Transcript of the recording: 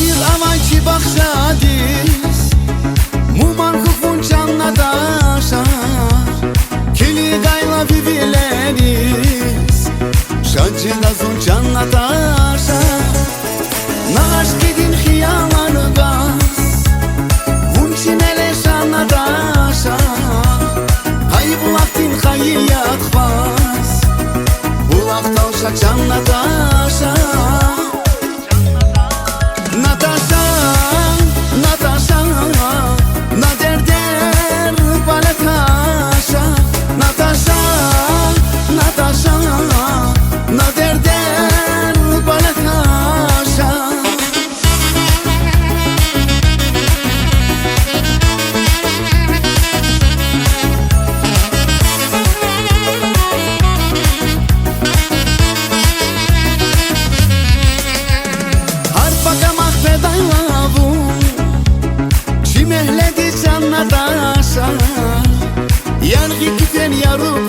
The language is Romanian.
Nadir avanci bakşadis Muman kufun canla daşar Kili gayla vivileris Şancı gazun canla daşar Naş gidin hiyalar gaz Vunçinele şanla daşar Hayy bulaktin hayy yakbaz Bulak tavşa canla daşar Natasha, Natasha, na derder balatasha Natasha, Natasha, na derder balatasha Natasha, yargı kiten yarı